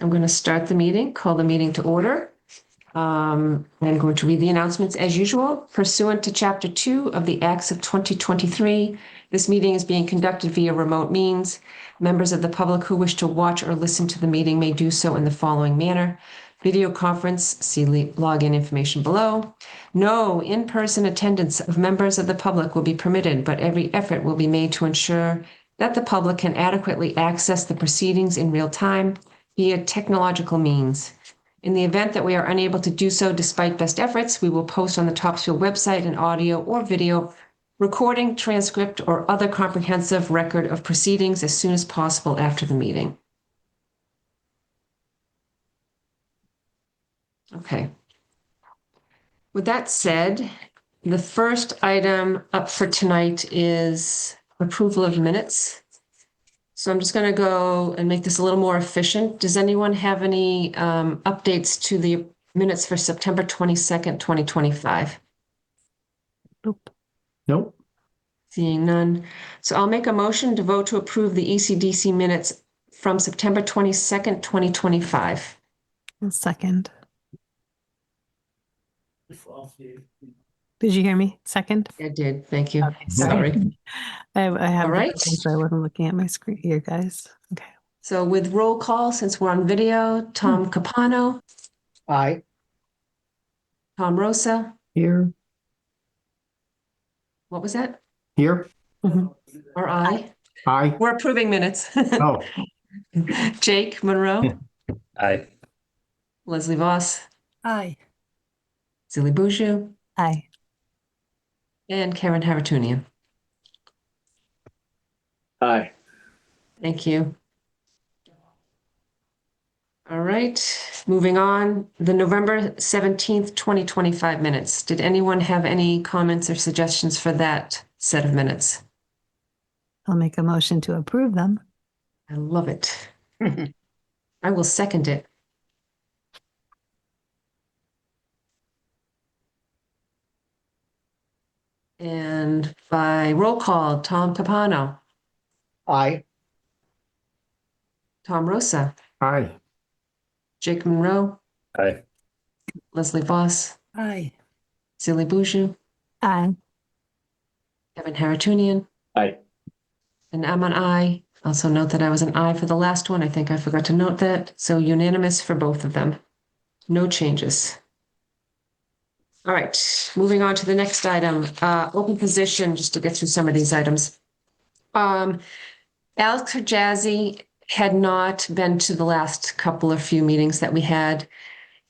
I'm going to start the meeting, call the meeting to order. I'm going to read the announcements as usual. Pursuant to Chapter 2 of the Acts of 2023, this meeting is being conducted via remote means. Members of the public who wish to watch or listen to the meeting may do so in the following manner. Video conference, see login information below. No in-person attendance of members of the public will be permitted, but every effort will be made to ensure that the public can adequately access the proceedings in real time via technological means. In the event that we are unable to do so despite best efforts, we will post on the Topsfield website an audio or video recording, transcript, or other comprehensive record of proceedings as soon as possible after the meeting. Okay. With that said, the first item up for tonight is approval of minutes. So I'm just going to go and make this a little more efficient. Does anyone have any updates to the minutes for September 22nd, 2025? Nope. Seeing none. So I'll make a motion to vote to approve the ECDC minutes from September 22nd, 2025. Second. Did you hear me? Second? I did. Thank you. Okay, Sorry. I have All right. so I wasn't looking at my screen here, guys. Okay. So with roll call, since we're on video, Tom Capano, Aye. Tom Rosa. Here. What was that? Here. Or I? Aye. We're approving minutes. Oh. Jake Monroe. Aye. Leslie Voss. Aye. Zilly Bouchou. Aye. And Karen Haratunian. Aye. Thank you. All right, moving on. The November 17th, 2025 minutes. Did anyone have any comments or suggestions for that set of minutes? I'll make a motion to approve them. I love it. I will second it. And by roll call, Tom Capano, Aye. Tom Rosa, Aye. Jake Monroe, Aye. Leslie Voss, Aye. Zilly Bouchou, Aye. Kevin Haratunian, Aye. and I'm an aye. Also note that I was an aye for the last one. I think I forgot to note that. So unanimous for both of them. No changes. All right, moving on to the next item, open position, just to get through some of these items. Alex Jazzy had not been to the last couple of few meetings that we had.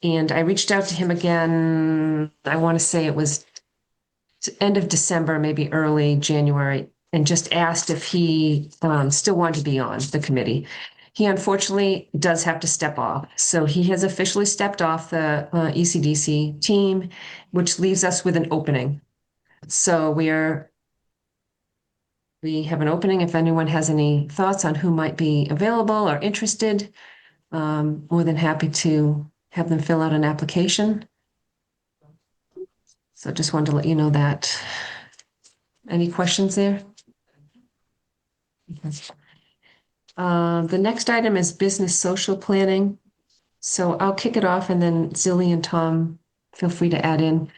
And I reached out to him again, I want to say it was end of December, maybe early January, and just asked if he still wanted to be on the committee. He unfortunately does have to step off. So he has officially stepped off the ECDC team, which leaves us with an opening. So we have an opening. If anyone has any thoughts on who might be available or interested, more than happy to have them fill out an application. So just wanted to let you know that. Any questions there? The next item is business social planning. So I'll kick it off and then Zilly and Tom, feel free to add in.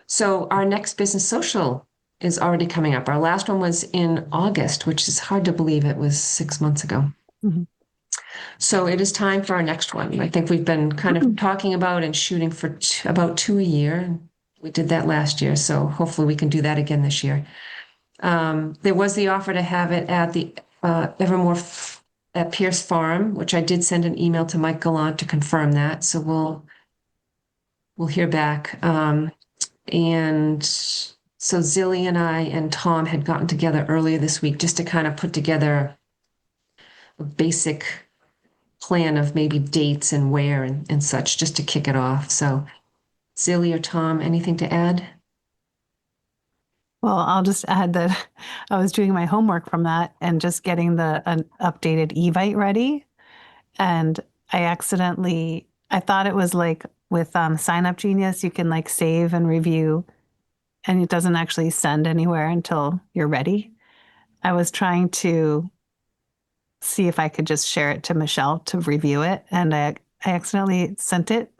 So our next business social is already coming up. Our last one was in August, which is hard to believe it was 6 months ago. Mm-hmm. So it is time for our next one. I think we've been kind of talking about and shooting for about 2 a year. We did that last year, so hopefully we can do that again this year. There was the offer to have it at the Evermore at Pierce Farm, which I did send an email to Mike Gallant to confirm that. So we'll hear back. And so Zilly and I and Tom had gotten together earlier this week just to kind of put together a basic plan of maybe dates and where and such, just to kick it off. So Zilly or Tom, anything to add? Well, I'll just add that I was doing my homework from that and just getting an updated Evite ready. And I thought it was like with Sign Up Genius, you can like save and review and it doesn't actually send anywhere until you're ready. I was trying to see if I could just share it to Michelle to review it. And I accidentally sent it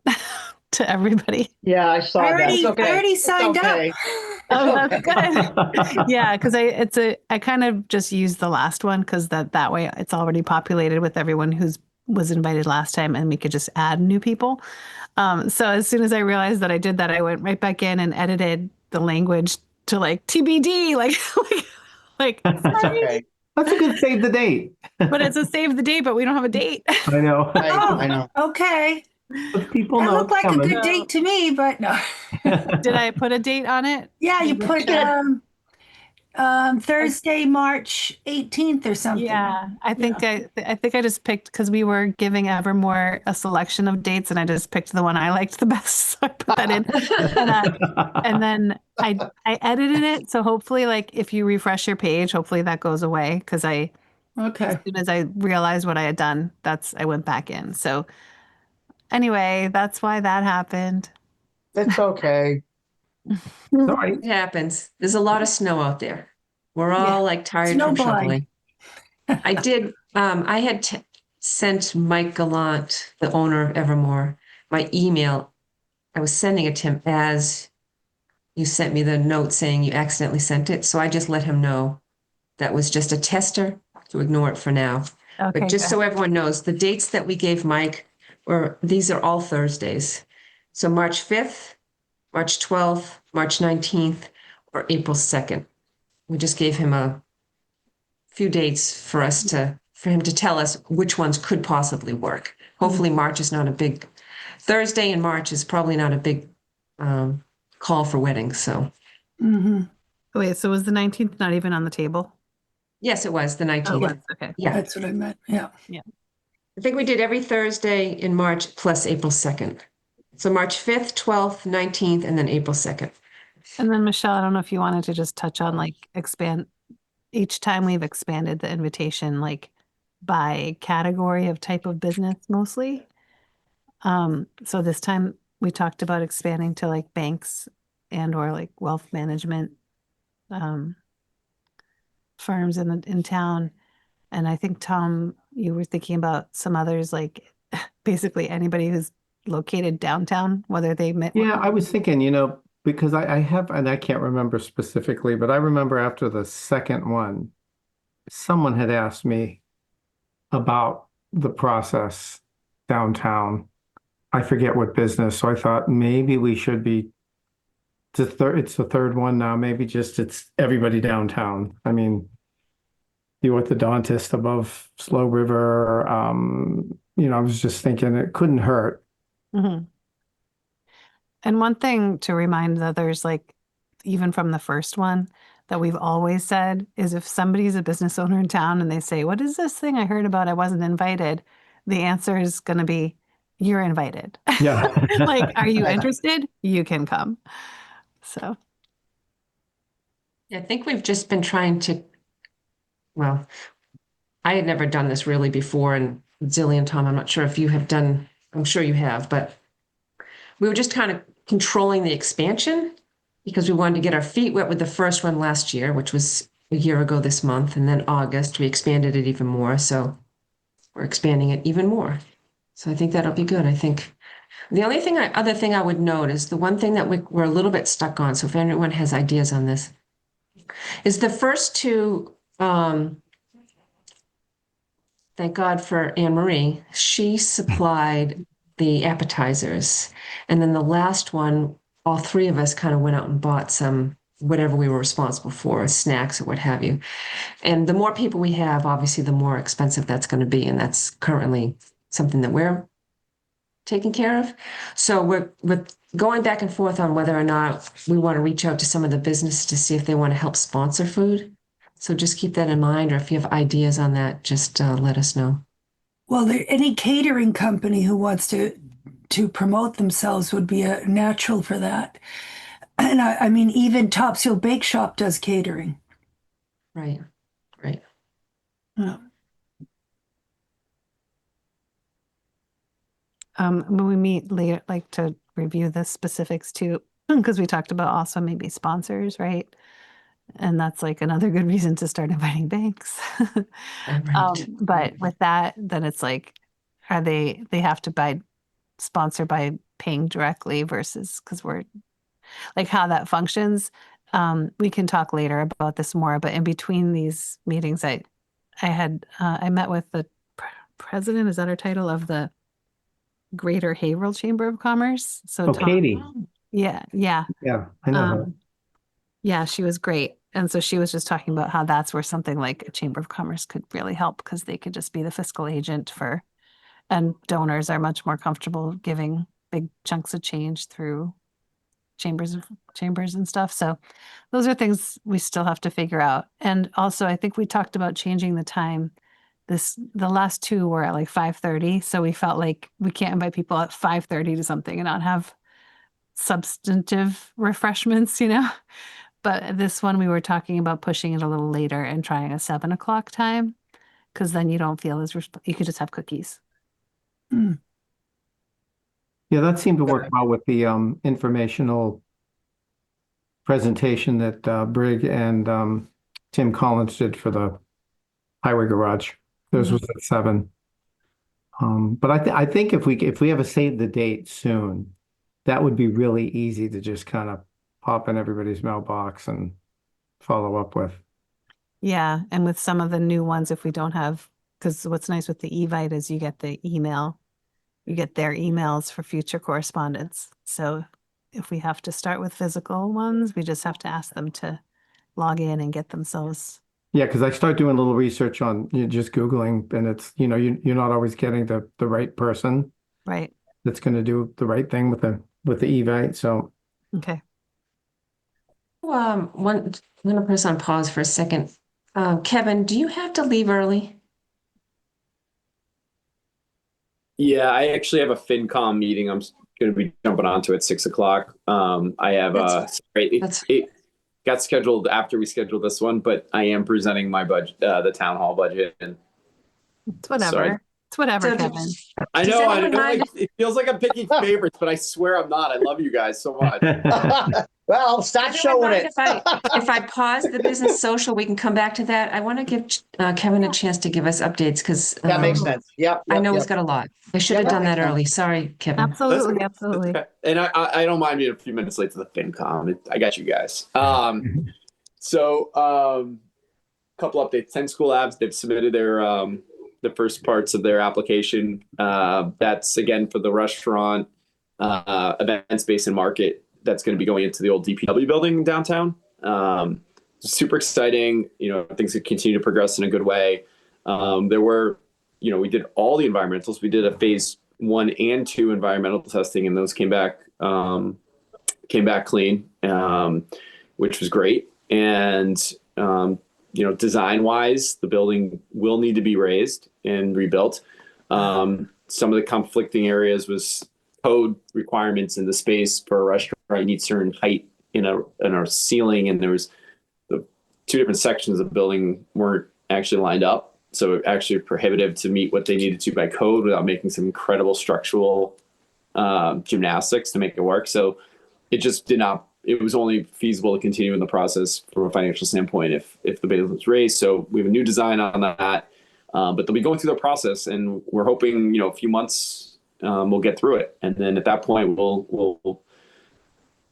to everybody. Yeah, I saw that. It's okay. I already It's signed okay. up. Oh, okay. that's good. Yeah, because I kind of just used the last one because that way it's already populated with everyone who's was invited last time, and we could just add new people. So as soon as I realized that I did that, I went right back in and edited the language to like TBD, like It's sorry, okay. That's a good save the date. but it's a save the date, but we don't have a date. I know. I know. Okay. But people That know looked it's like a coming. good date to me, but no. Did I put a date on it? Yeah, you put Good. Thursday, March 18th or something. Yeah, I think I just picked because we were giving Evermore a selection of dates, and I just picked the one I liked the best, so I put that in. And then I edited it, so hopefully, like if you refresh your page, hopefully that goes away because as Okay. soon as I realized what I had done, I went back in. So anyway, that's why that happened. It's okay. Sorry. It happens. There's a lot of snow out there. We're all Yeah. like tired from Snowblind. shoveling. I did, I had sent Mike Gallant, the owner of Evermore, my email. I was sending it to him as you sent me the note saying you accidentally sent it. So I just let him know that was just a tester to ignore it for now. Okay, But just good. so everyone knows, the dates that we gave Mike these are all Thursdays. So March 5th, March 12th, March 19th, or April 2nd. We just gave him a few dates for him to tell us which ones could possibly work. Hopefully March is not a big Thursday in March is probably not a big call for weddings. So Mm-hmm. Wait, so was the 19th not even on the table? yes, it was the Oh, it 19th. was. Okay. Yeah. That's what I meant. Yeah. I think we did every Thursday in March plus April 2nd. So March 5th, 12th, 19th, and then April 2nd. And then Michelle, I don't know if you wanted to just touch on like expand each time we've expanded the invitation, like by category of type of business mostly. So this time we talked about expanding to like banks and or like wealth management firms in town. And I think Tom, you were thinking about some others, like basically anybody who's located downtown, whether they met. Yeah, I was thinking, because I have, and I can't remember specifically, but I remember after the second one, someone had asked me about the process downtown. I forget what business, so I thought maybe we should be it's the third one now, maybe just it's everybody downtown. I mean, the orthodontist above Slow River, I was just thinking it couldn't hurt. Mhm. And one thing to remind others, like even from the first one, that we've always said is if somebody's a business owner in town and they say, "What is this thing I heard about? I wasn't invited," the answer is going to be, "You're invited." Yeah. Like, are you interested? You can come. So, I think we've just been trying to, well, I had never done this really before, and Zillion, Tom, I'm not sure if you have done, I'm sure you have, but we were just kind of controlling the expansion because we wanted to get our feet wet with the first one last year, which was a year ago this month, and then August, we expanded it even more. So we're expanding it even more. So I think that'll be good. I think the only other thing I would note is the one thing that we're a little bit stuck on. So if anyone has ideas on this, is the first two, thank God for Anne Marie, she supplied the appetizers. And then the last one, all three of us kind of went out and bought some, whatever we were responsible for, snacks or what have you. And the more people we have, obviously, the more expensive that's going to be. And that's currently something that we're taking care of. So we're going back and forth on whether or not we want to reach out to some of the businesses to see if they want to help sponsor food. So just keep that in mind, or if you have ideas on that, just let us know. Well, any catering company who wants to promote themselves would be a natural for that. And I mean, even Topsfield Bake Shop does catering. Right, right. Yeah. when we meet later, like to review the specifics too, because we talked about also maybe sponsors, right? And that's like another good reason to start inviting banks. Right. But with that, then it's like, they have to sponsor by paying directly versus, because we're like how that functions. We can talk later about this more, but in between these meetings, I met with the president, is that her title, of the Greater Haverhill Chamber of Commerce. So Oh, Tom, Katie. yeah, yeah. Yeah, I know her. Yeah, she was great. And so she was just talking about how that's where something like a Chamber of Commerce could really help, because they could just be the fiscal agent and donors are much more comfortable giving big chunks of change through chambers and stuff. So those are things we still have to figure out. And also, I think we talked about changing the time. The last two were at like 5:30. So we felt like we can't invite people at 5:30 to something and not have substantive refreshments, But this one, we were talking about pushing it a little later and trying a 7 o'clock time, because then you don't feel as you could just have cookies. Mm. Yeah, that seemed to work well with the informational presentation that Brig and Tim Collins did for the highway garage. Theirs was at 7. But I think if we have a save the date soon, that would be really easy to just kind of pop in everybody's mailbox and follow up with. Yeah, and with some of the new ones, if we don't have, because what's nice with the Evite is you get their emails for future correspondence. So if we have to start with physical ones, we just have to ask them to log in and get themselves. Yeah, because I start doing a little research on just Googling, and it's, you're not always getting the right person Right. that's going to do the right thing with the Evite. So Okay. I'm going to press on pause for a second. Kevin, do you have to leave early? Yeah, I actually have a FinCom meeting. I'm going to be jumping onto at 6 o'clock. I have it got scheduled after we scheduled this one, but I am presenting my budget, the town hall budget, and It's whatever. sorry. It's whatever, So Kevin. I Does know anyone mind it feels like I'm picking favorites, but I swear I'm not. I love you guys so much. Well, start Does anyone showing mind it. if I pause the business social, we can come back to that. I want to give Kevin a chance to give us updates because That makes sense. Yep. I know yep. he's got a lot. I should have Yeah, done that that makes sense. early. Sorry, Kevin. Absolutely, That's absolutely. okay. And I don't mind being a few minutes late to the FinCom. I got you guys. So couple updates. 10 School Labs, they've submitted their the first parts of their application. That's again for the restaurant, event space and market that's going to be going into the old DPW building downtown. Super exciting. Things that continue to progress in a good way. There were, we did all the environmentals. We did a phase 1 and 2 environmental testing, and those came back clean, which was great. And design wise, the building will need to be raised and rebuilt. Some of the conflicting areas was code requirements in the space for a restaurant. You need certain height in our ceiling, and there was the 2 different sections of the building weren't actually lined up. So it actually prohibitive to meet what they needed to by code without making some incredible structural gymnastics to make it work. So it just did not. It was only feasible to continue in the process from a financial standpoint if the base was raised. So we have a new design on that, but they'll be going through the process, and we're hoping a few months we'll get through it, and then at that point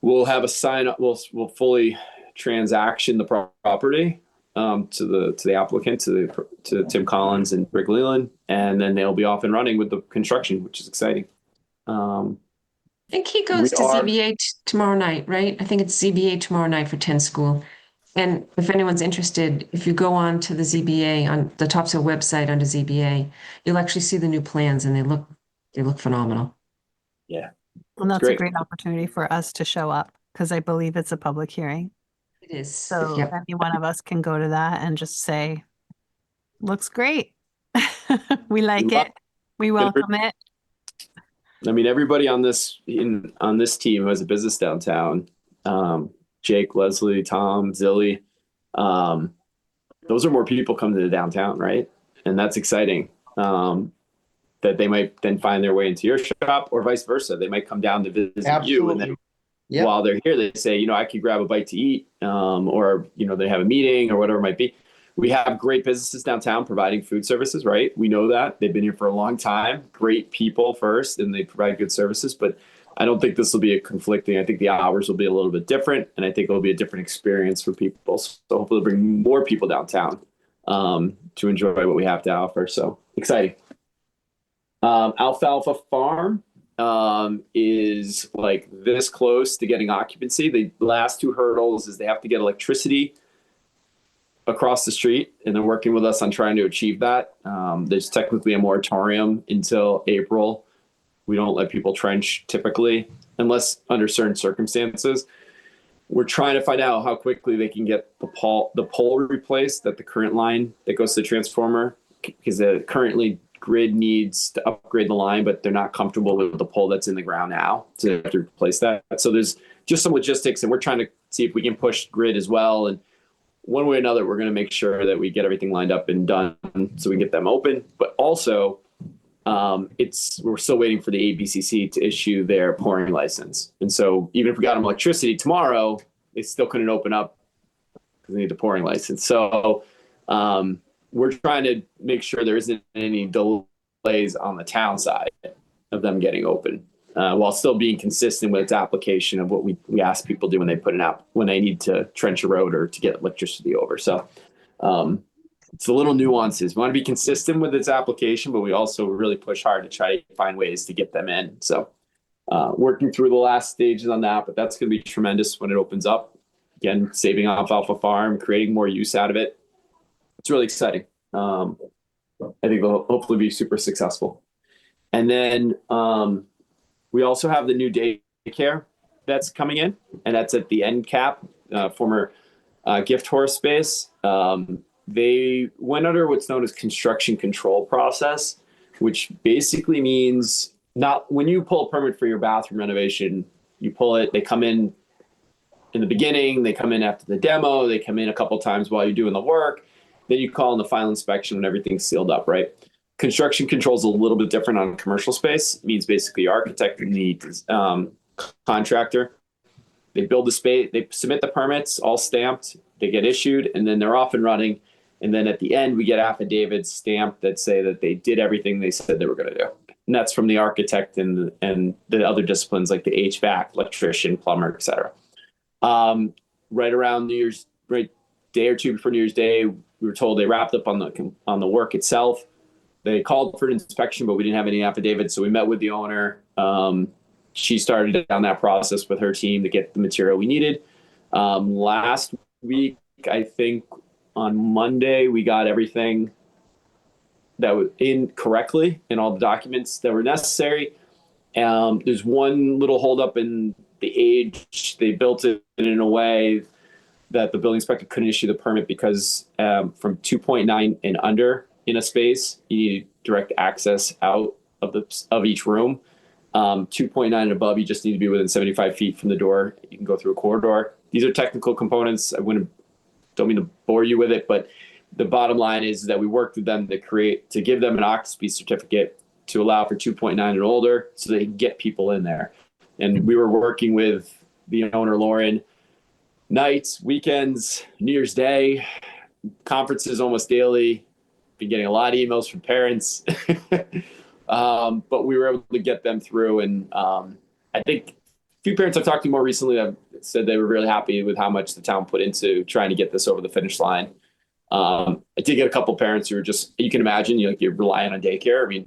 we'll have a sign up. We'll fully transaction the property to the applicant, to Tim Collins and Rick Leland, and then they'll be off and running with the construction, which is exciting. I think he goes to ZBA tomorrow night, right? I think it's ZBA tomorrow night for 10 School. And if anyone's interested, if you go on to the ZBA on the Topsfield website under ZBA, you'll actually see the new plans, and they look phenomenal. Yeah. And that's great. a great opportunity for us to show up, because I believe it's a public hearing. It is. So Yep. any one of us can go to that and just say, looks great. We like it. We welcome it. I mean, everybody on this team who has a business downtown, Jake, Leslie, Tom, Zilly, those are more people coming to the downtown, right? And that's exciting. That they might then find their way into your shop, or vice versa. They might come down to visit you, and then Yep. while they're here, they say, I could grab a bite to eat, or, they have a meeting or whatever it might be. We have great businesses downtown providing food services, right? We know that. They've been here for a long time. Great people first, and they provide good services. But I don't think this will be a conflicting. I think the hours will be a little bit different, and I think it'll be a different experience for people. So hopefully bring more people downtown to enjoy what we have to offer. So exciting. Alfalfa Farm is like this close to getting occupancy. The last two hurdles is they have to get electricity across the street, and they're working with us on trying to achieve that. There's technically a moratorium until April. We don't let people trench typically, unless under certain circumstances. We're trying to find out how quickly they can get the pole replaced at the current line that goes to the transformer, because the currently grid needs to upgrade the line, but they're not comfortable with the pole that's in the ground now, so they have to replace that. So there's just some logistics, and we're trying to see if we can push grid as well. And one way or another, we're going to make sure that we get everything lined up and done so we can get them open. But also, we're still waiting for the ABCC to issue their pouring license. And so even if we got them electricity tomorrow, they still couldn't open up because they need the pouring license. So we're trying to make sure there isn't any delays on the town side of them getting open, while still being consistent with its application of what we ask people to do when they put when they need to trench a road or to get electricity over. So it's the little nuances. We want to be consistent with its application, but we also really push hard to try to find ways to get them in. So working through the last stages on that, but that's going to be tremendous when it opens up. Again, saving Alfalfa Farm, creating more use out of it. It's really exciting. I think they'll hopefully be super successful. And then we also have the new daycare that's coming in, and that's at the end cap, former gift horse space. They went under what's known as construction control process, which basically means not when you pull a permit for your bathroom renovation, you pull it, they come in the beginning, they come in after the demo, they come in a couple times while you're doing the work, then you call in the final inspection when everything's sealed up, right? Construction control is a little bit different on commercial space. It means basically architect and the contractor. They build the space, they submit the permits, all stamped, they get issued, and then they're off and running. And then at the end, we get affidavits stamped that say that they did everything they said they were going to do. And that's from the architect and the other disciplines like the HVAC, electrician, plumber, et cetera. Right around day or two before New Year's Day, we were told they wrapped up on the work itself. They called for an inspection, but we didn't have any affidavits. So we met with the owner. She started down that process with her team to get the material we needed. Last week, I think on Monday, we got everything that was in correctly and all the documents that were necessary. There's one little holdup in the age. They built it in a way that the building inspector couldn't issue the permit because from 2.9 and under in a space, you need direct access out of each room. 2.9 and above, you just need to be within 75 feet from the door. You can go through a corridor. These are technical components. Don't mean to bore you with it, but the bottom line is that we worked with them to give them an occupancy certificate to allow for 2.9 and older so they can get people in there. And we were working with the owner, Lauren, nights, weekends, New Year's Day, conferences almost daily. Been getting a lot of emails from parents. But we were able to get them through. And I think a few parents I've talked to more recently have said they were really happy with how much the town put into trying to get this over the finish line. I did get a couple parents who were just, you can imagine, you're relying on daycare. I mean,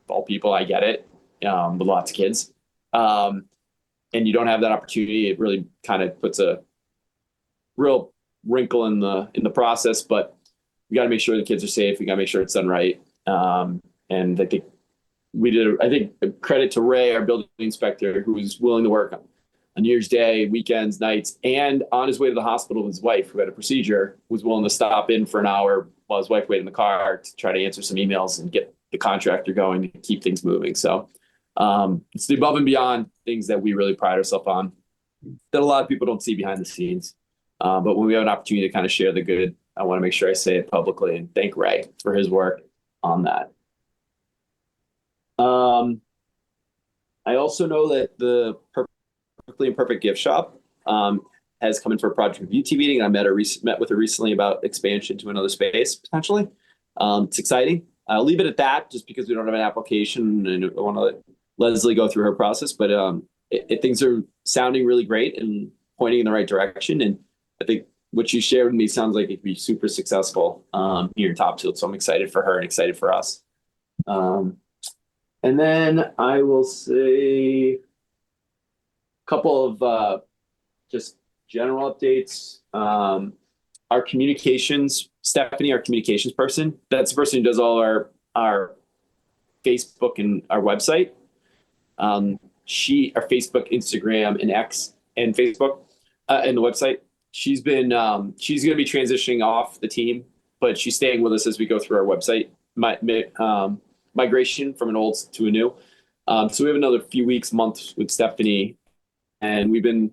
all people, I get it, with lots of kids. And you don't have that opportunity. It really kind of puts a real wrinkle in the process, but we got to make sure the kids are safe. We got to make sure it's done right. And I think credit to Ray, our building inspector, who was willing to work on New Year's Day, weekends, nights, and on his way to the hospital with his wife, who had a procedure, was willing to stop in for an hour while his wife waited in the car to try to answer some emails and get the contractor going to keep things moving. So it's the above and beyond things that we really pride ourselves on that a lot of people don't see behind the scenes. But when we have an opportunity to kind of share the good, I want to make sure I say it publicly and thank Ray for his work on that. I also know that the Perfectly Imperfect Gift Shop has come in for a project review team meeting. I met with her recently about expansion to another space potentially. It's exciting. I'll leave it at that just because we don't have an application and I want to let Leslie go through her process. But things are sounding really great and pointing in the right direction. And I think what you shared with me sounds like it could be super successful here in Topsfield. So I'm excited for her and excited for us. And then I will say a couple of just general updates. Our communications, Stephanie, our communications person, that's the person who does all our Facebook and our website. Our Facebook, Instagram, and X, and Facebook, and the website. She's going to be transitioning off the team, but she's staying with us as we go through our website migration from an old to a new. So we have another few weeks, months with Stephanie, and we've been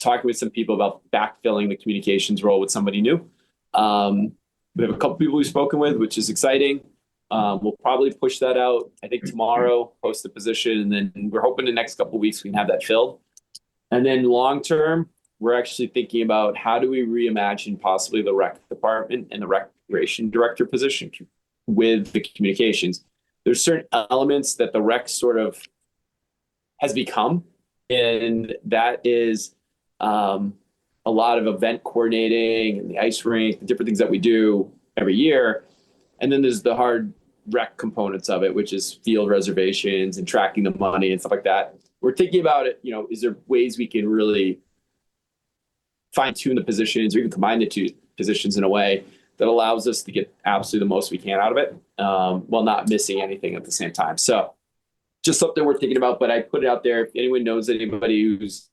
talking with some people about backfilling the communications role with somebody new. We have a couple people we've spoken with, which is exciting. We'll probably push that out, I think tomorrow, post the position, and then we're hoping the next couple of weeks we can have that filled. And then long term, we're actually thinking about how do we reimagine possibly the rec department and the recreation director position with the communications. There's certain elements that the rec sort of has become, and that is a lot of event coordinating and the ice rink, the different things that we do every year. And then there's the hard rec components of it, which is field reservations and tracking the money and stuff like that. We're thinking about it, is there ways we can really fine tune the positions or even combine the two positions in a way that allows us to get absolutely the most we can out of it, while not missing anything at the same time. So just something we're thinking about, but I put it out there. If anyone knows anybody who's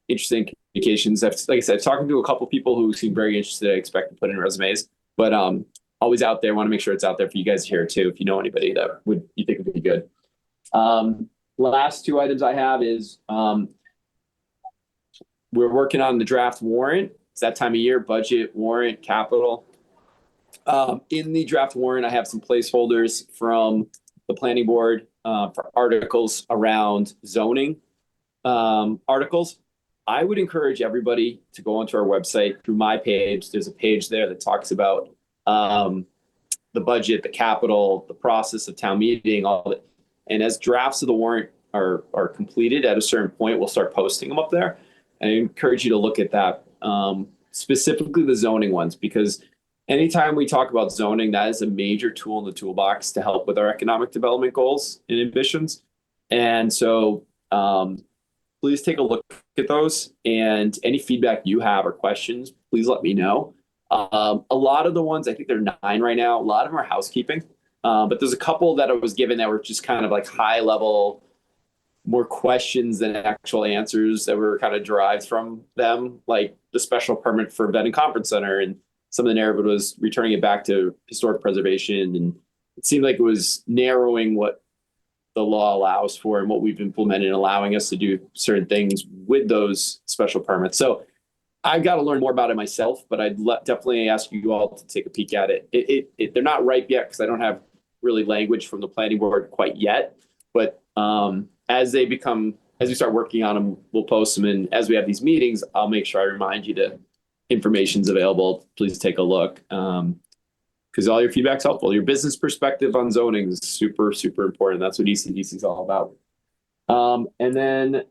interested in communications, like I said, talking to a couple people who seem very interested, I expect to put in resumes, but always out there. Want to make sure it's out there for you guys here too. If you know anybody that you think would be good. Last two items I have is we're working on the draft warrant. It's that time of year, budget, warrant, capital. In the draft warrant, I have some placeholders from the planning board for articles around zoning articles. I would encourage everybody to go onto our website through my page. There's a page there that talks about the budget, the capital, the process of town meeting, all of it. And as drafts of the warrant are completed at a certain point, we'll start posting them up there. And I encourage you to look at that, specifically the zoning ones, because anytime we talk about zoning, that is a major tool in the toolbox to help with our economic development goals and ambitions. And so please take a look at those, and any feedback you have or questions, please let me know. A lot of the ones, I think there are 9 right now. A lot of them are housekeeping, but there's a couple that I was given that were just kind of like high level, more questions than actual answers that were kind of derived from them, like the special permit for vet and conference center, and some of the narrative was returning it back to historic preservation, and it seemed like it was narrowing what the law allows for and what we've implemented, and allowing us to do certain things with those special permits. So I've got to learn more about it myself, but I'd definitely ask you all to take a peek at it. They're not ripe yet because I don't have really language from the planning board quite yet. But as we start working on them, we'll post them. And as we have these meetings, I'll make sure I remind you that information's available. Please take a look, because all your feedback's helpful. Your business perspective on zoning is super, super important. That's what ECDC is all about. And then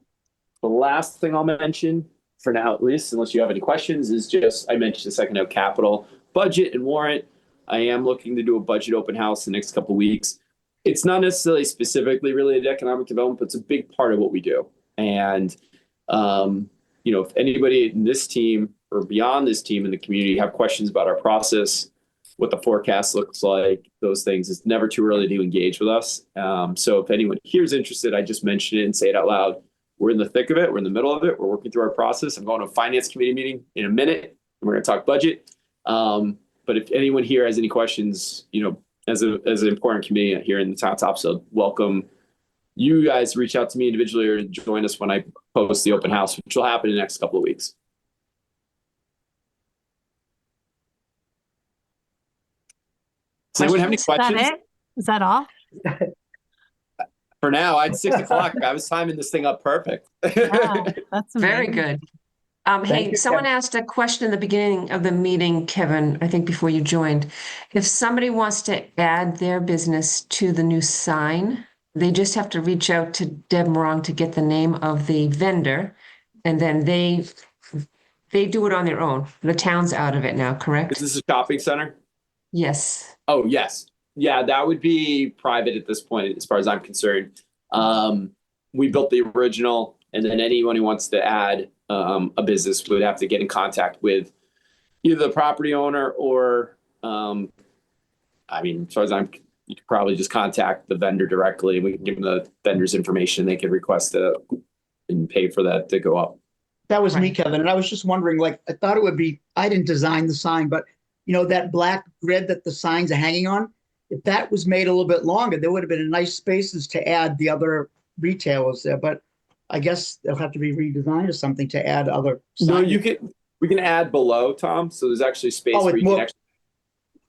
the last thing I'll mention, for now at least, unless you have any questions, is just, I mentioned a second ago, capital, budget, and warrant. I am looking to do a budget open house the next couple of weeks. It's not necessarily specifically related to economic development, but it's a big part of what we do. And, if anybody in this team or beyond this team in the community have questions about our process, what the forecast looks like, those things, it's never too early to engage with us. So if anyone here is interested, I just mention it and say it out loud. We're in the thick of it. We're in the middle of it. We're working through our process. I'm going to a finance committee meeting in a minute, and we're going to talk budget. But if anyone here has any questions, as an important committee here in the town Topsfield, welcome you guys reach out to me individually or join us when I post the open house, which will happen in the next couple of weeks. Does anyone have any questions? Is that it? Is that all? For now, I'd 6 o'clock. I was timing this thing up perfect. Wow, that's Very amazing. good. Thank Hey, you, someone Kevin. asked a question in the beginning of the meeting, Kevin, I think before you joined. If somebody wants to add their business to the new sign, they just have to reach out to Deb Morong to get the name of the vendor, and then they do it on their own. The town's out of it now, Is correct? this a shopping center? Yes. Oh, yes. Yeah, that would be private at this point, as far as I'm concerned. We built the original, and then anyone who wants to add a business would have to get in contact with either the property owner or, I mean, as far as you could probably just contact the vendor directly. We can give them the vendor's information. They can request and pay for that to go up. That was me, Right. Kevin. And I was just wondering, like, I thought it would be, I didn't design the sign, but that black grid that the signs are hanging on, if that was made a little bit longer, there would have been nice spaces to add the other retailers there. But I guess they'll have to be redesigned or something to add other No, signs. we can add below, Tom. So there's actually space Oh, where it's you can more- actually.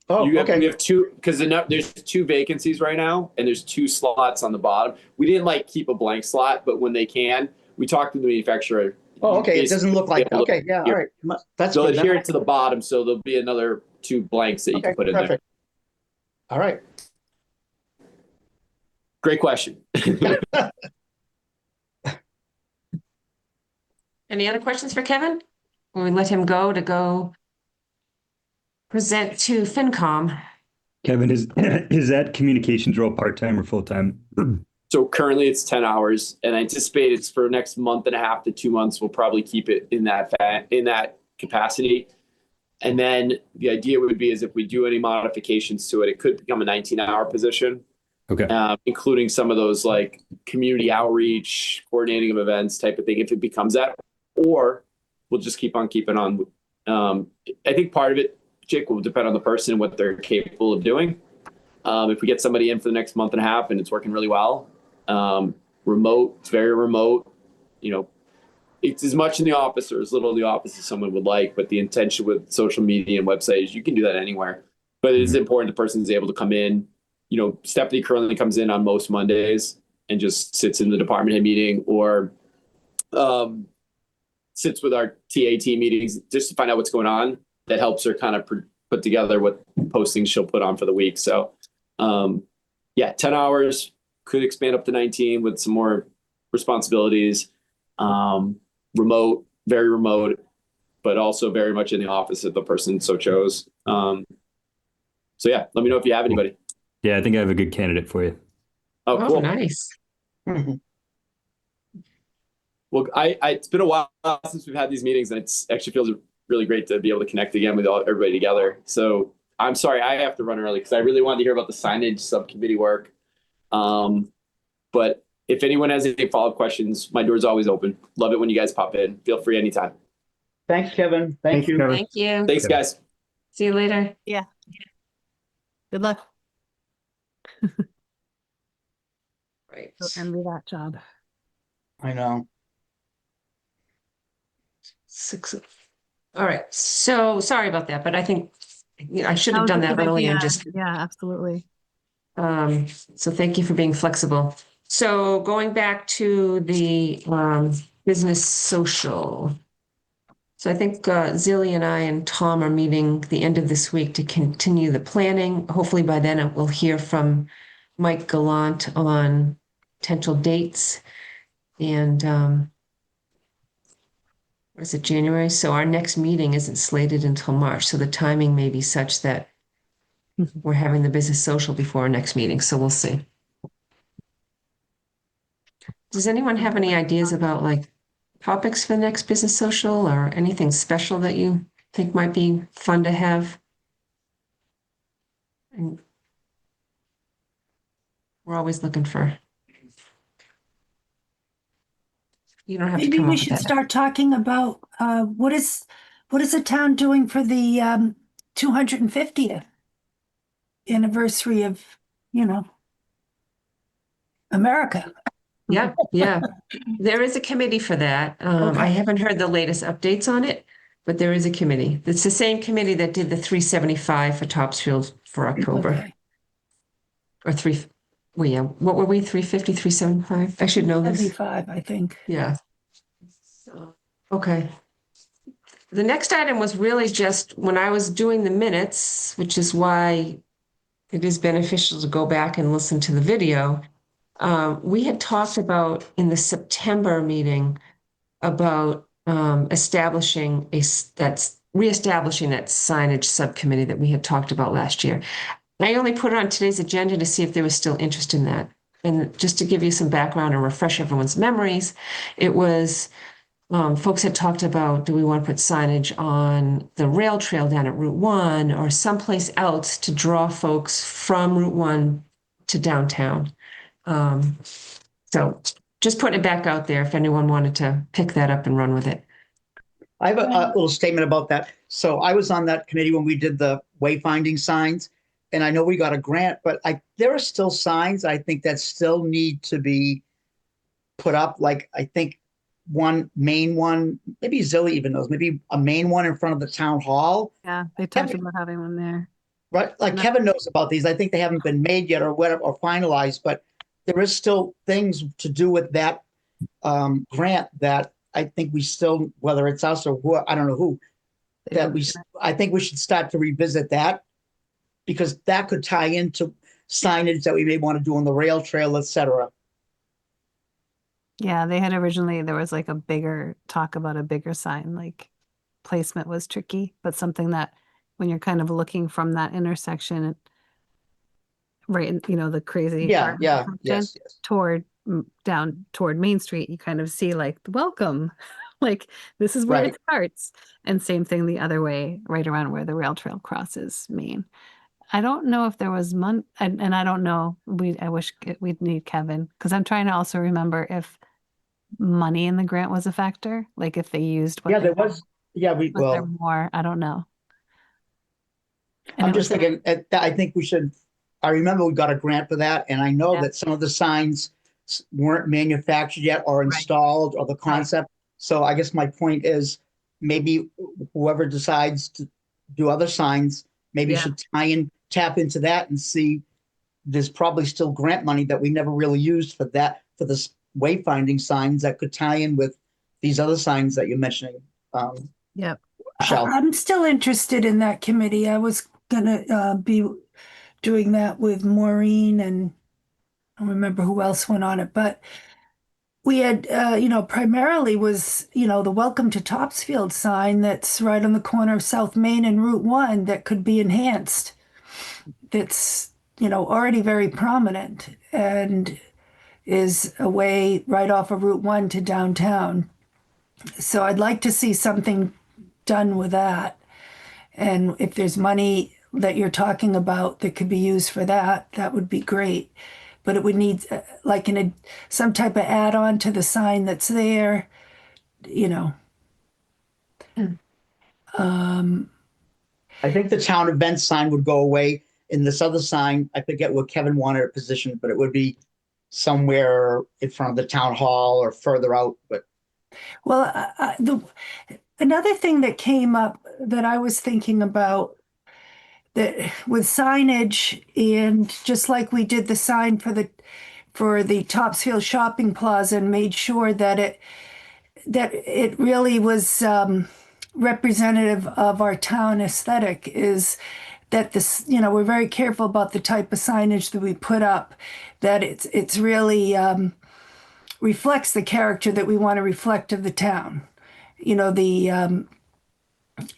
Oh, We okay. have two, because there's 2 vacancies right now, and there's 2 slots on the bottom. We didn't keep a blank slot, but when they can, we talked to the manufacturer. Oh, okay. It Basically, doesn't look like, they'll- okay. Yeah. All right. That's They'll good. adhere it to the bottom, so there'll be another 2 blanks that you Okay, can put in there. perfect. All right. Great question. Any other questions for Kevin? Or we let him go present to FinCom? Kevin, is is that communications role part-time or full-time? So currently it's 10 hours, and I anticipate it's for the next month and a half to 2 months. We'll probably keep it in that capacity. And then the idea would be is if we do any modifications to it, it could become a 19-hour position, Okay. including some of those community outreach, coordinating of events type of thing, if it becomes that, or we'll just keep on keeping on. I think part of it, Jake, will depend on the person and what they're capable of doing. If we get somebody in for the next month and a half and it's working really well, remote, it's very remote, it's as much in the office or as little in the office as someone would like, but the intention with social media and websites, you can do that anywhere. But it is important the person is able to come in. Stephanie currently comes in on most Mondays and just sits in the department head meeting or sits with our TAT meetings just to find out what's going on. That helps her kind of put together what postings she'll put on for the week. So, 10 hours, could expand up to 19 with some more responsibilities. Remote, very remote, but also very much in the office if the person so chose. Let me know if you have anybody. Yeah, I think I have a good candidate for you. Oh, Oh, cool. nice. Well, it's been a while since we've had these meetings, and it actually feels really great to be able to connect again with everybody together. So I'm sorry I have to run early because I really wanted to hear about the signage subcommittee work. But if anyone has any follow-up questions, my door's always open. Love it when you guys pop in. Feel free anytime. Thanks, Kevin. Thank you. Kevin. Thank you. Thanks, guys. See you later. Good luck. Right. Don't envy that job. I know. 6. All right. So sorry about that, but I think I should have was done a that good earlier and idea. just Yeah, absolutely. so thank you for being flexible. So going back to the business social. So I think Zilly and I and Tom are meeting the end of this week to continue the planning. Hopefully by then we'll hear from Mike Gallant on potential dates. And or is it January? So our next meeting isn't slated until March. So the timing may be such that we're having the business social before our next meeting. So we'll see. Does anyone have any ideas about topics for the next business social or anything special that you think might be fun to have? And we're always looking for. You don't have to Maybe come we up with should that. start talking about what is the town doing for the 250th anniversary of, America. Yeah, yeah. There is a committee for that. I Okay. haven't heard the latest updates on it, but there is a committee. It's the same committee that did the 375 for Topsfield for October Okay. or well, yeah, what were we, 350, 375? I should know this. 75, I think. Yeah. Okay. The next item was really just when I was doing the minutes, which is why it is beneficial to go back and listen to the video. We had talked about in the September meeting about reestablishing that signage subcommittee that we had talked about last year. I only put it on today's agenda to see if there was still interest in that. And just to give you some background and refresh everyone's memories, it was folks had talked about, do we want to put signage on the rail trail down at Route 1 or someplace else to draw folks from Route 1 to downtown? So just putting it back out there if anyone wanted to pick that up and run with it. I have a little statement about that. So I was on that committee when we did the wayfinding signs, and I know we got a grant, but there are still signs I think that still need to be put up. Like I think one main one, maybe Zilly even knows, maybe a main one in front of the town hall. Yeah, they talked about having one there. Right, like Kevin knows about these. I think they haven't been made yet or whatever or finalized, but there is still things to do with that grant that I think we still, whether it's us or who, I don't know who, I think we should start to revisit that because that could tie into signage that we may want to do on the rail trail, et cetera. Yeah, they had originally, there was like a bigger talk about a bigger sign, like placement was tricky, but something that when you're kind of looking from that intersection, right, in, the crazy Yeah, part of the yeah, intersection yes. toward down toward Main Street, you kind of see like welcome, like this is where Right. it starts. And same thing the other way, right around where the rail trail crosses Main. I don't know if there was money, and I don't know. I wish we'd need Kevin because I'm trying to also remember if money in the grant was a factor, like if they used what Yeah, they there was, yeah, was there more? I don't know. And I'm it was just thinking, I think we should, I remember we got a grant for that, and I know Yeah. that some of the signs weren't manufactured yet or Right. installed or the concept. So I guess my point is maybe whoever decides to do other signs, maybe Yeah. should tap into that and see there's probably still grant money that we never really used for that, for this wayfinding signs that could tie in with these other signs that you're mentioning. Yep. Michelle. I'm still interested in that committee. I was gonna be doing that with Maureen and I don't remember who else went on it, but we had, primarily was, the Welcome to Topsfield sign that's right on the corner of South Main and Route 1 that could be enhanced. That's, already very prominent and is a way right off of Route 1 to downtown. So I'd like to see something done with that. And if there's money that you're talking about that could be used for that, that would be great. But it would need like some type of add-on to the sign that's there, I think the town event sign would go away. And this other sign, I forget what Kevin wanted it positioned, but it would be somewhere in front of the town hall or further out. But Well, another thing that came up that I was thinking about that with signage and just like we did the sign for the Topsfield Shopping Plaza and made sure that it really was representative of our town aesthetic is that this, we're very careful about the type of signage that we put up, that it's really reflects the character that we want to reflect of the town.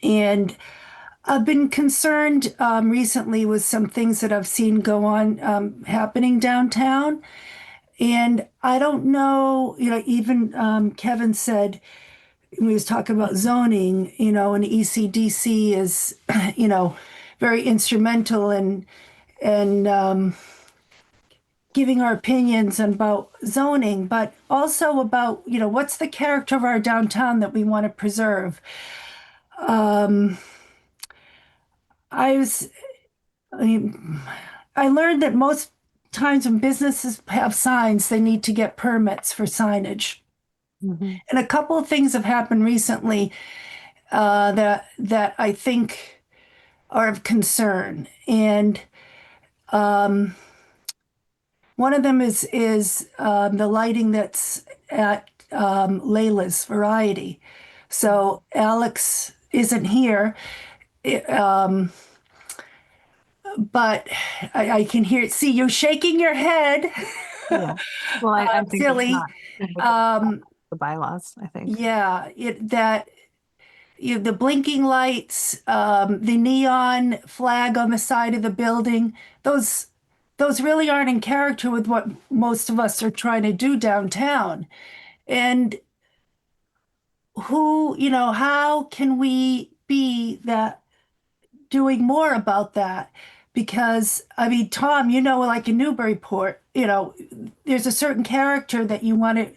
And I've been concerned recently with some things that I've seen go on happening downtown. And I don't know, even Kevin said, when he was talking about zoning, and ECDC is, very instrumental in giving our opinions about zoning, but also about, what's the character of our downtown that we want to preserve. I mean, I learned that most times when businesses have signs, they need to get permits for signage. Mhm. And a couple of things have happened recently that I think are of concern. And One of them is the lighting that's at Layla's Variety. So Alex isn't here, it, but I can see you shaking your head. Yeah. Well, I think it's Silly. not in the bylaws, I think. Yeah, the blinking lights, the neon flag on the side of the building, those really aren't in character with what most of us are trying to do downtown. And how can we be that doing more about that? Because I mean, Tom, like in Newburyport, there's a certain character that you want to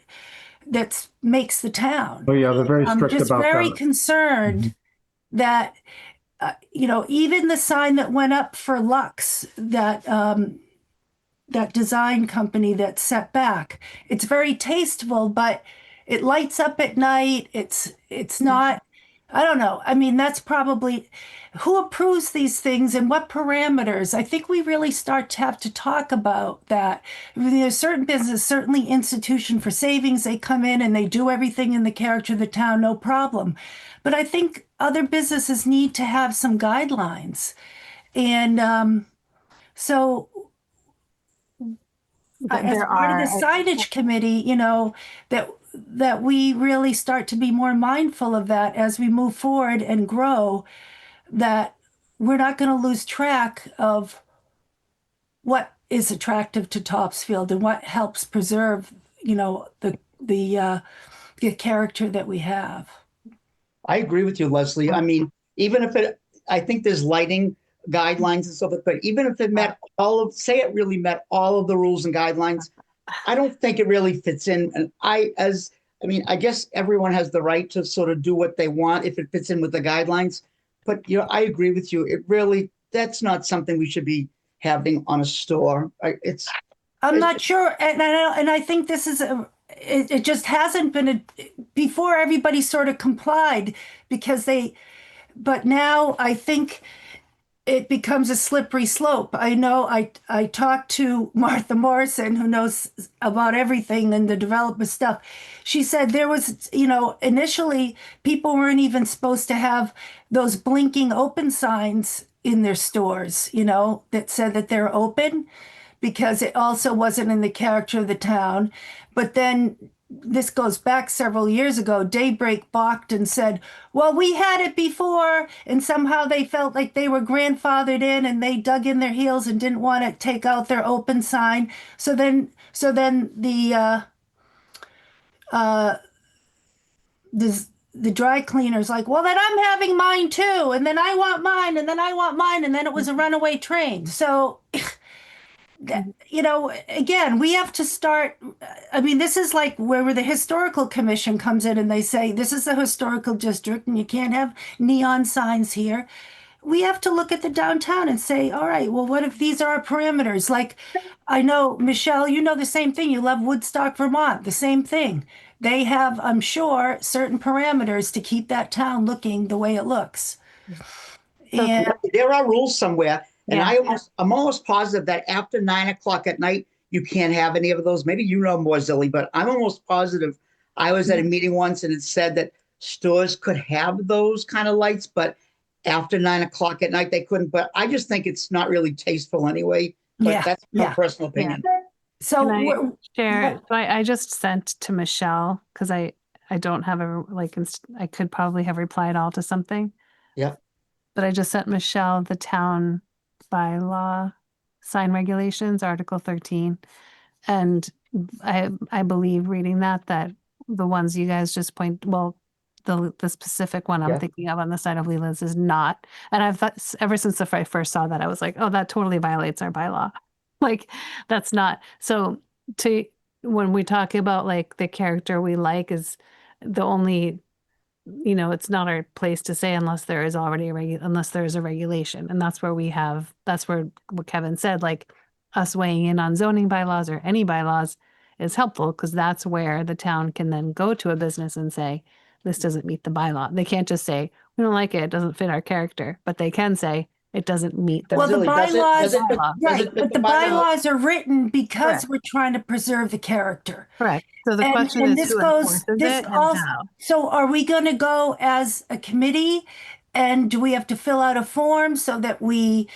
that makes the town. Oh, yeah, they're very I'm strict just about very that. concerned that even the sign that went up for Lux, that design company that's set back, it's very tasteful, but it lights up at night. It's not. I don't know. I mean, that's probably who approves these things and what parameters. I think we really start to have to talk about that. I mean, there's certain business, certainly institution for savings, they come in and they do everything in the character of the town, no problem. But I think other businesses need to have some guidelines. And so as There part of the are, signage committee, that we really start to be more mindful of that as we move forward and grow, that we're not going to lose track of what is attractive to Topsfield and what helps preserve, the character that we have. I agree with you, Leslie. I mean, even if I think there's lighting guidelines and stuff, but even if say it really met all of the rules and guidelines, I don't think it really fits in. And I guess everyone has the right to sort of do what they want if it fits in with the guidelines. But, I agree with you. That's not something we should be having on a store. I'm not sure, and I think this is it just hasn't been before everybody sort of complied because but now I think it becomes a slippery slope. I know I talked to Martha Morrison, who knows about everything and the development stuff. She said there was, initially people weren't even supposed to have those blinking open signs in their stores, that said that they're open because it also wasn't in the character of the town. But then this goes back several years ago, Daybreak balked and said, well, we had it before. And somehow they felt like they were grandfathered in and they dug in their heels and didn't want to take out their open sign. So then the dry cleaner's like, well, then I'm having mine too. And then I want mine. And then I want mine. And then it was a runaway train. So again, we have to start. I mean, this is like where the historical commission comes in and they say, this is the historical district and you can't have neon signs here. We have to look at the downtown and say, all right, well, what if these are our parameters? Like, I know, Michelle, you know the same thing. You love Woodstock, Vermont, the same thing. They have, I'm sure, certain parameters to keep that town looking the way it looks. And There are rules somewhere. And Yeah. I'm almost positive that after 9 o'clock at night, you can't have any of those. Maybe you know more, Zilly, but I'm almost positive. I was at a meeting once and it said that stores could have those kind of lights, but after 9 o'clock at night, they couldn't. But I just think it's not really tasteful anyway. But Yeah, that's my yeah. personal opinion. so Can I we're- share? So I just sent to Michelle because I don't have I could probably have replied all to something. Yeah. But I just sent Michelle the town bylaw sign regulations, Article 13. And I believe reading that the ones you guys just the specific one I'm Yeah. thinking of on the side of Leland's is not. And I've thought ever since I first saw that, I was like, oh, that totally violates our bylaw. Like that's not. So when we talk about like the character we like is the only, it's not our place to say unless there is already unless there is a regulation. And that's where what Kevin said, like us weighing in on zoning bylaws or any bylaws is helpful because that's where the town can then go to a business and say, this doesn't meet the bylaw. They can't just say, we don't like it. It doesn't fit our character, but they can say it doesn't meet the Well, the Zilly, does it? bylaws, Does it? bylaw. right, but the bylaws are written because Correct. we're trying to preserve the character. Correct. So the question And is this who goes, enforces this it and also, how? so are we going to go as a committee? And do we have to fill out a form so that we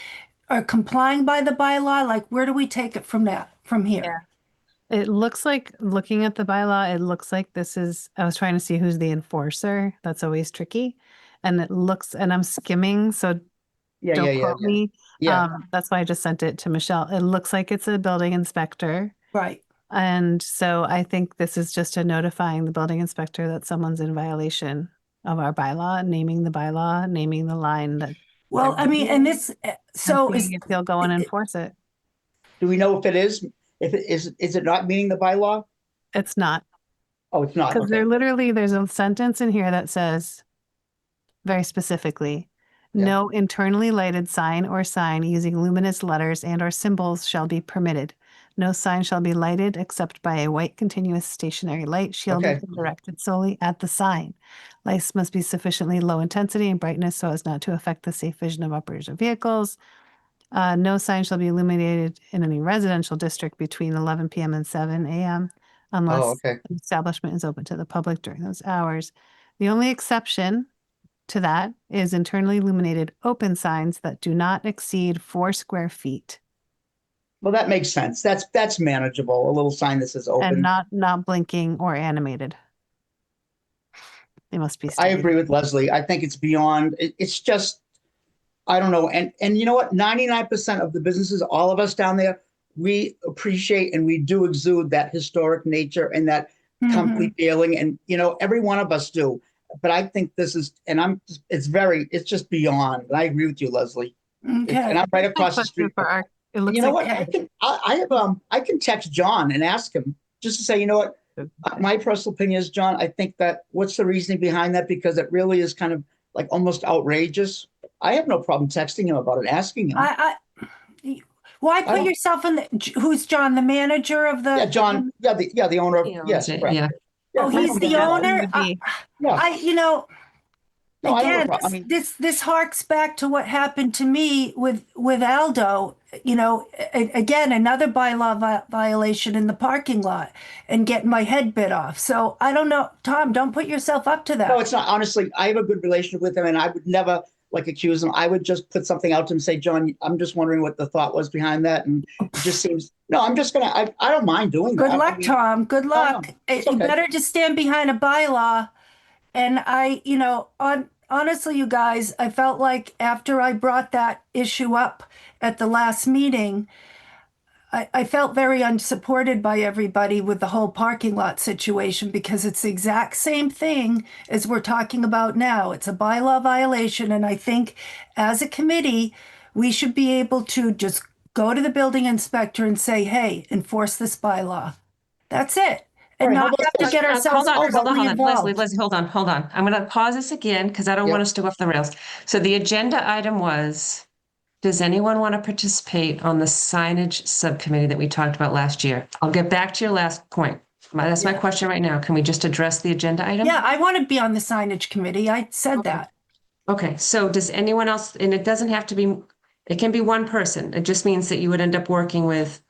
are complying by the bylaw? Like, where do we take it from here? It looks like, looking at the bylaw, it looks like this is, I was trying to see who's the enforcer. That's always tricky. And it looks, and I'm skimming, so Yeah, don't yeah, yeah, quote yeah. me. Yeah. That's why I just sent it to Michelle. It looks like it's a building inspector. Right. And so I think this is just a notifying the building inspector that someone's in violation of our bylaw, naming the line that, Well, I mean, and this, and so is, seeing if he'll go and enforce it. Do we know if it is? If it is it not meeting the bylaw? It's not. Oh, it's not. Because Okay. there's a sentence in here that says very specifically, Yeah. no internally lighted sign or sign using luminous letters and or symbols shall be permitted. No sign shall be lighted except by a white continuous stationary light shielded Okay. and directed solely at the sign. Lights must be sufficiently low intensity and brightness so as not to affect the safe vision of operators of vehicles. No sign shall be illuminated in any residential district between 11 p.m. and 7 a.m. unless Oh, okay. the establishment is open to the public during those hours. The only exception to that is internally illuminated open signs that do not exceed 4 square feet Well, that makes sense. That's manageable. A little sign that says and open. not blinking or animated. They must be I steady. agree with Leslie. I think it's beyond. It's just, I don't know. And you know what? 99% of the businesses, all of us down there, we appreciate and we do exude that historic nature and that Mhm. complete feeling. And every one of us do. But I think this is, and it's just beyond. And I agree with you, Leslie. And Okay. I'm right My across the question street. for our, it And looks you know like what? I can text John and ask him just to say, you know what? My personal opinion is, John, I think that what's the reasoning behind that? Because it really is kind of like almost outrageous. I have no problem texting him about it, asking him. Why I put don't- yourself in who's John, the manager of the? Yeah, John. Yeah, the owner of. He owns Yes, it, correct. yeah. Yeah, Oh, I he's don't the have no- owner? Yeah. No, I don't have a Again, problem. I mean, this harks back to what happened to me with Aldo. Again, another bylaw violation in the parking lot and getting my head bit off. So I don't know, Tom. Don't put yourself up to no, that. it's not. Honestly, I have a good relationship with him, and I would never accuse him. I would just put something out to him, and say, John, I'm just wondering what the thought was behind that, and it just seems. No, I'm just gonna. I don't mind doing Good that. luck, I mean, Tom. Good I know. luck. It's You okay. better just stand behind a bylaw. And honestly, you guys, I felt like after I brought that issue up at the last meeting, I felt very unsupported by everybody with the whole parking lot situation because it's the exact same thing as we're talking about now. It's a bylaw violation. And I think as a committee, we should be able to just go to the building inspector and say, hey, enforce this bylaw. That's it. All And right, how not about have to this? get ourselves Hold on, personally involved. Leslie, hold on. I'm going to pause this again because I don't Yep. want us to go off the rails. So the agenda item was, does anyone want to participate on the signage subcommittee that we talked about last year? I'll get back to your last point. That's my question right now. Can we just address the agenda item? Yeah, I want to be on the signage committee. I said Okay. that. Okay, so does anyone else, and it doesn't have to be, it can be one person. It just means that you would end up working with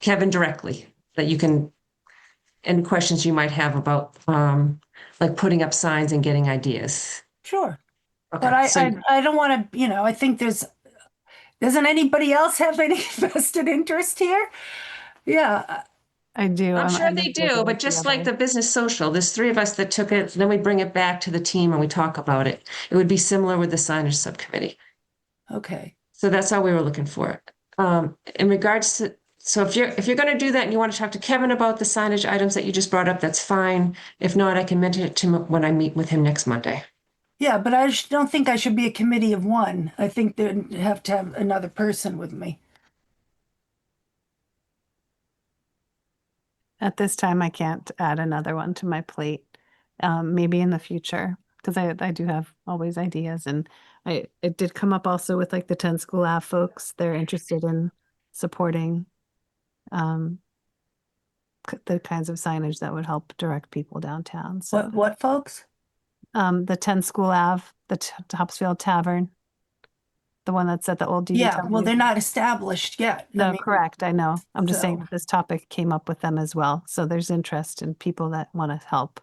Kevin directly, that you can, any questions you might have about, like putting up signs and getting ideas. Sure. Okay, But so I don't want to, I think doesn't anybody else have any vested interest here? Yeah. I do. I'm sure I'm they in favor do, of but just like others. the business social, there's 3 of us that took it, then we bring it back to the team and we talk about it. It would be similar with the signage subcommittee. Okay. So that's how we were looking for it. In regards to, so if you're going to do that and you want to talk to Kevin about the signage items that you just brought up, that's fine. If not, I can mention it to him when I meet with him next Monday. Yeah, but I don't think I should be a committee of one. I think they'd have to have another person with me. At this time, I can't add another one to my plate. Maybe in the future, because I do have always ideas, and it did come up also with like the 10 School Ave folks. They're interested in supporting the kinds of signage that would help direct people downtown. So What folks? the 10 School Ave, the Topsfield Tavern. The one that's at the old Yeah, well, DBW? they're not established yet. I No, mean, correct. I know. I'm just saying so- that this topic came up with them as well. So there's interest in people that want to help.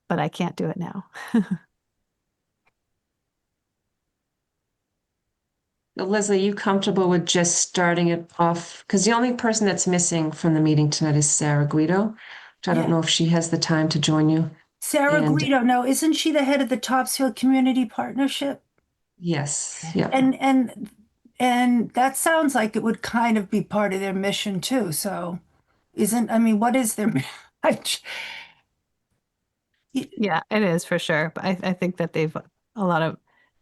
But I can't do it now. Leslie, you comfortable with just starting it off? Because the only person that's missing from the meeting tonight is Sarah Guido, which I don't Yeah. know if she has the time to join you. Sarah And- Guido, no, isn't she the head of the Topsfield Community Partnership? Yes, yeah. And that sounds like it would kind of be part of their mission too. So I mean, what is their I, Yeah, it is for sure. But I think that they've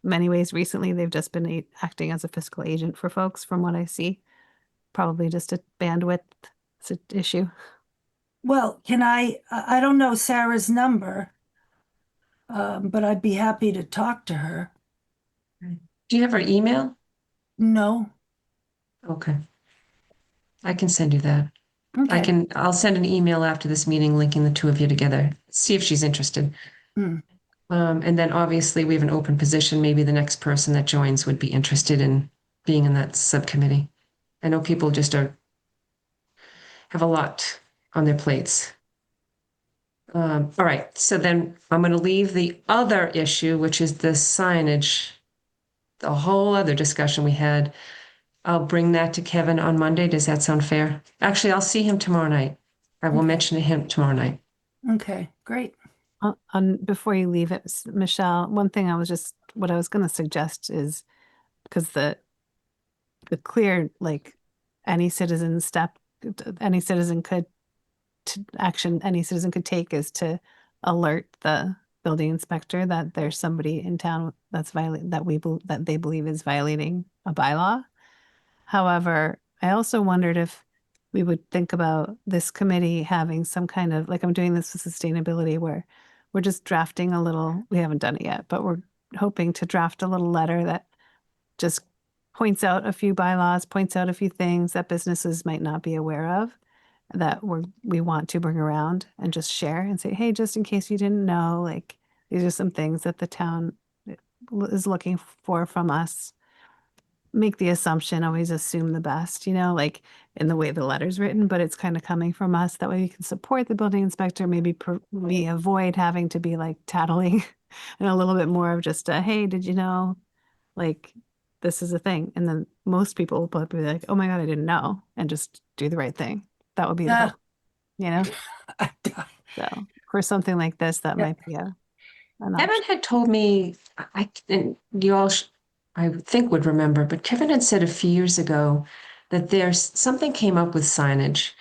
many ways recently, they've just been acting as a fiscal agent for folks from what I see. Probably just a bandwidth issue. well, I don't know Sarah's number, but I'd be happy to talk to her. Do you have her email? No. Okay. I can send you that. Okay. I'll send an email after this meeting linking the two of you together. See if she's interested. Hmm. And then obviously we have an open position. Maybe the next person that joins would be interested in being in that subcommittee. I know people just have a lot on their plates. All right, so then I'm going to leave the other issue, which is the signage, the whole other discussion we had. I'll bring that to Kevin on Monday. Does that sound fair? Actually, I'll see him tomorrow night. I will Okay. mention to him tomorrow night. Okay, great. Before you leave it, Michelle, one thing what I was going to suggest is because the clear, like any citizen any citizen could any citizen could take is to alert the building inspector that there's somebody in town that's that they believe is violating a bylaw. However, I also wondered if we would think about this committee having some kind of, like I'm doing this with sustainability where we're just drafting we haven't done it yet, but we're hoping to draft a little letter that just points out a few bylaws, points out a few things that businesses might not be aware of that we want to bring around and just share and say, hey, just in case you didn't know, like these are some things that the town is looking for from us. Make the assumption, always assume the best, like in the way the letter's written, but it's kind of coming from us. That way we can support the building inspector, maybe we avoid having to be like tattling and a little bit more of just a, hey, did you know, like this is a thing. And then most people will probably be like, oh my God, I didn't know, and just do the right thing. That would be the Yeah. hope, So for something like this, that Yeah. might be an Kevin option. had told me, and you all, I think would remember, but Kevin had said a few years ago that something came up with signage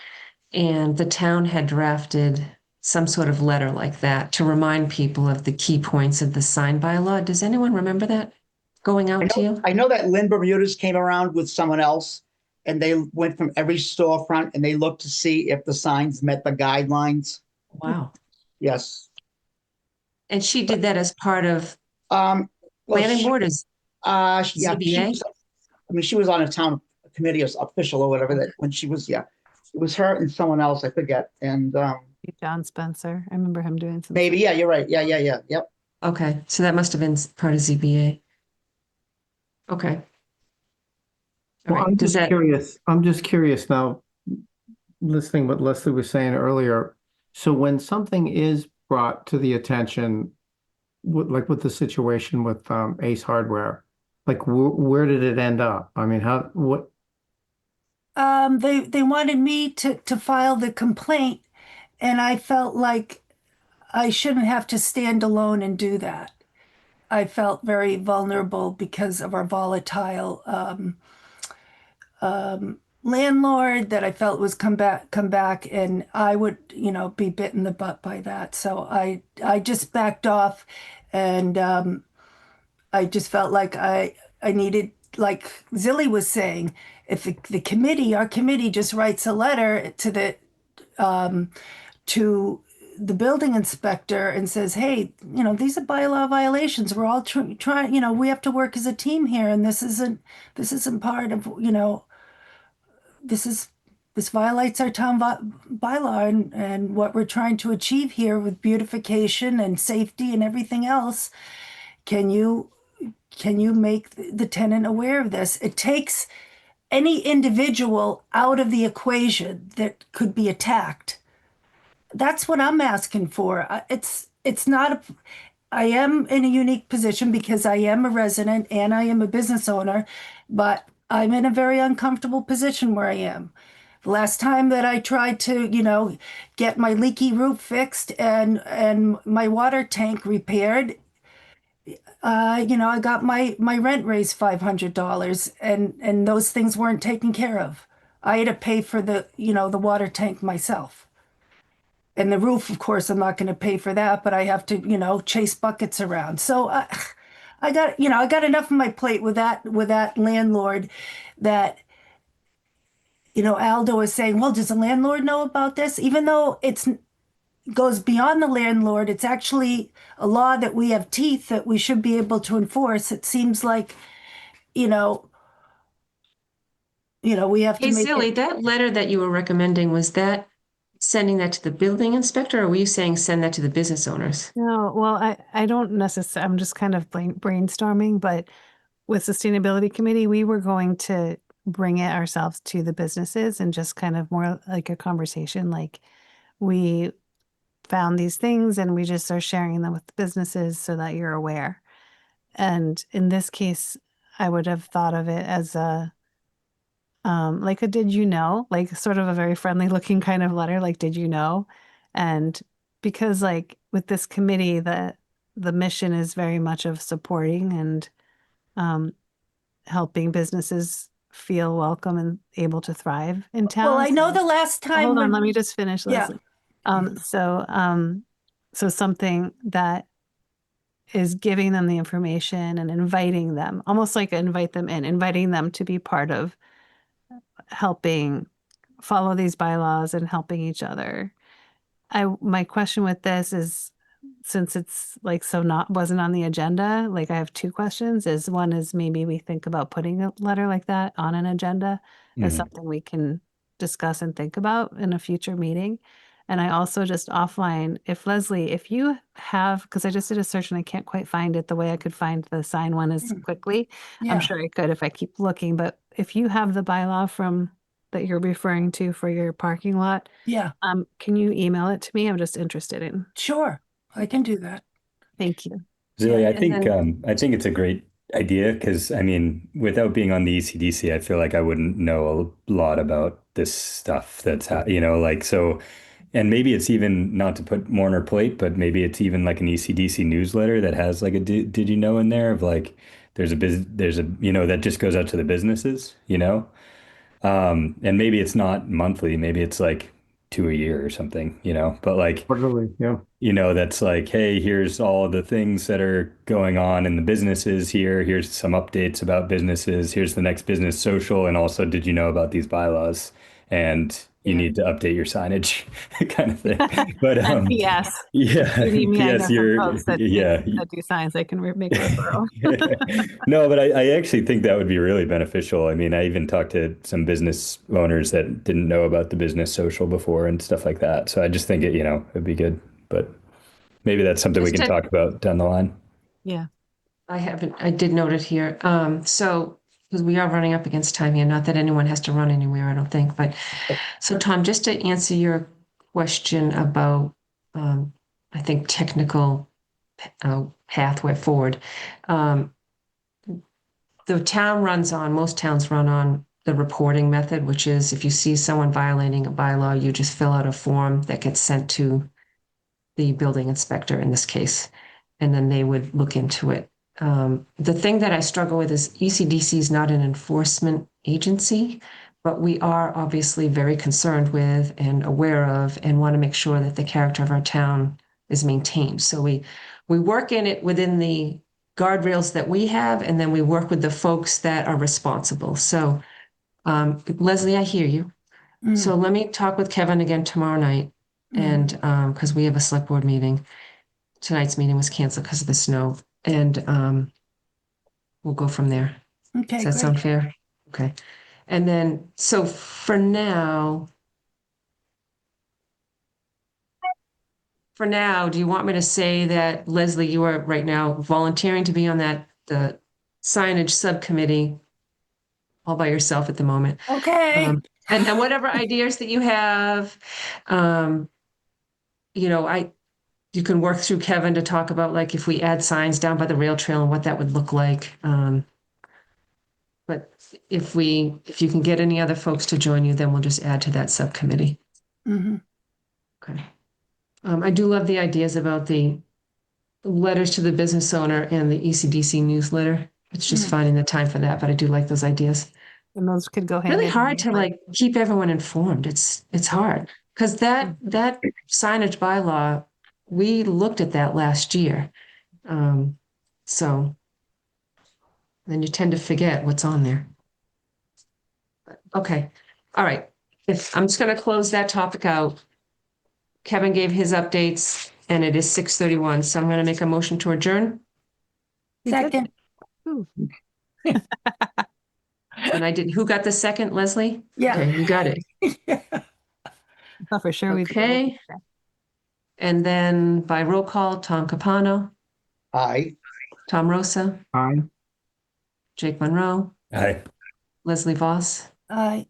and the town had drafted some sort of letter like that to remind people of the key points of the sign bylaw. Does anyone remember that going out to you? I know that Lynn Bermuda's came around with someone else and they went from every storefront and they looked to see if the signs met the guidelines. Wow. Yes. And she did that as part of Well, planning she, board is yeah, ZBA? she was on a town committee as official or whatever that when she was, yeah, it was her and someone else, I forget. And John Spencer. I remember him doing some maybe, yeah, you're right. Yeah. Yep. Okay, so that must have been part of ZBA. Okay. All Well, right. I'm Does just that, curious. I'm just curious now, listening what Leslie was saying earlier. So when something is brought to the attention, like with the situation with Ace Hardware, like where did it end up? I mean, what? They wanted me to file the complaint, and I felt like I shouldn't have to stand alone and do that. I felt very vulnerable because of our volatile landlord that I felt was come back, and I would, be bit in the butt by that. So I just backed off, and I just felt like I needed, like Zilly was saying, if our committee just writes a letter to the building inspector and says, hey, these are bylaw violations. We're all trying, we have to work as a team here, and this isn't part of, this violates our town bylaw and what we're trying to achieve here with beautification and safety and everything else. Can you can you make the tenant aware of this? It takes any individual out of the equation that could be attacked. That's what I'm asking for. It's not a, I am in a unique position because I am a resident and I am a business owner, but I'm in a very uncomfortable position where I am. The last time that I tried to, get my leaky roof fixed and my water tank repaired, I got my rent raised $500 and those things weren't taken care of. I had to pay for the water tank myself. And the roof, of course, I'm not going to pay for that, but I have to, chase buckets around. So I got enough on my plate with that landlord that, Aldo is saying, well, does the landlord know about this? Even though it's goes beyond the landlord, it's actually a law that we have teeth that we should be able to enforce. It seems like, you know, we have to Hey, make Silly, it. that letter that you were recommending, was that sending that to the building inspector, or were you saying send that to the business owners? No, well, I don't necessarily, I'm just kind of brainstorming, but with sustainability committee, we were going to bring it ourselves to the businesses and just kind of more like a conversation, like we found these things and we just are sharing them with the businesses so that you're aware. And in this case, I would have thought of it as like a did you know, like sort of a very friendly looking kind of letter, like did you know? And because like with this committee, the mission is very much of supporting and um, helping businesses feel welcome and able to thrive in Well, town. I know So the last time hold on, when, let me just finish, yeah, Leslie. So something that is giving them the information and inviting them, almost like invite them in, inviting them to be part of helping follow these bylaws and helping each other. My question with this is, since it's like so not wasn't on the agenda, like I have two questions. Is one is maybe we think about putting a letter like that on an agenda as Mhm. something we can discuss and think about in a future meeting. And I also just offline, if Leslie, if you have, because I just did a search and I can't quite find it the way I could find the sign one as quickly. I'm yeah, sure I could if I keep looking, but if you have the bylaw from that you're referring to for your parking lot, yeah, can you email it to me? I'm just interested in. sure, I can do that. Thank you. Really, And then, I think it's a great idea because I mean, without being on the ECDC, I feel like I wouldn't know a lot about this stuff like so. And maybe it's even not to put more on her plate, but maybe it's even like an ECDC newsletter that has like a did you know in there of like there's a that just goes out to the businesses. And maybe it's not monthly, maybe it's like two a year or something. But like Quarterly, yeah. that's like, hey, here's all the things that are going on in the businesses here. Here's some updates about businesses. Here's the next business social. And also, did you know about these bylaws? And you yeah, need to update your signage kind of thing. But And PS, yeah, you need me, I know P.S. some You're folks that yeah. that do signs, I can make a referral. No, but I actually think that would be really beneficial. I mean, I even talked to some business owners that didn't know about the business social before and stuff like that. So I just think it'd be good. But maybe that's something we just can to, talk about down the line. Yeah. I did note it here. So, because we are running up against time here, not that anyone has to run anywhere, I don't think, but so Tom, just to answer your question about, I think technical pathway forward. Um, most towns run on the reporting method, which is if you see someone violating a bylaw, you just fill out a form that gets sent to the building inspector in this case, and then they would look into it. The thing that I struggle with is ECDC is not an enforcement agency, but we are obviously very concerned with and aware of and want to make sure that the character of our town is maintained. So we work in it within the guardrails that we have, and then we work with the folks that are responsible. So Leslie, I hear you. So Mm, let me talk with Kevin again tomorrow night, mm. and because we have a select board meeting. Tonight's meeting was canceled because of the snow, and we'll go from there. Does Okay, that sound great. fair? Okay. And then, so for now, do you want me to say that, Leslie, you are right now volunteering to be on that the signage subcommittee all by yourself at the moment. Okay. And then whatever ideas that you have, um, you know, you can work through Kevin to talk about like if we add signs down by the rail trail and what that would look like. But if you can get any other folks to join you, then we'll just add to that subcommittee. Mhm. Okay. I do love the ideas about the letters to the business owner and the ECDC newsletter. It's just Mm. finding the time for that, but I do like those ideas. And those could go hand Really in hard hand, to like keep everyone informed. It's hard because that signage bylaw, we looked at that last year. So then you tend to forget what's on there. Okay. All right. If I'm just going to close that topic out. Kevin gave his updates and it is 6:31. So I'm going to make a motion to adjourn. Second. Ooh. And I did. Who got the second, Leslie? Yeah. Okay, you got it. I thought for sure we'd be able Okay. And then by roll call, Tom Capano, Aye. Tom Rosa, Aye. Jake Monroe, Hi. Leslie Voss, Aye.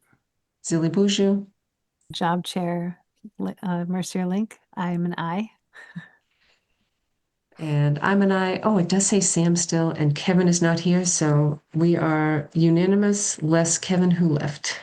Zilly Boujou, job chair, Mercier Link. I'm an I. and I'm an I. Oh, it does say Sam still, and Kevin is not here, so we are unanimous, less Kevin who left.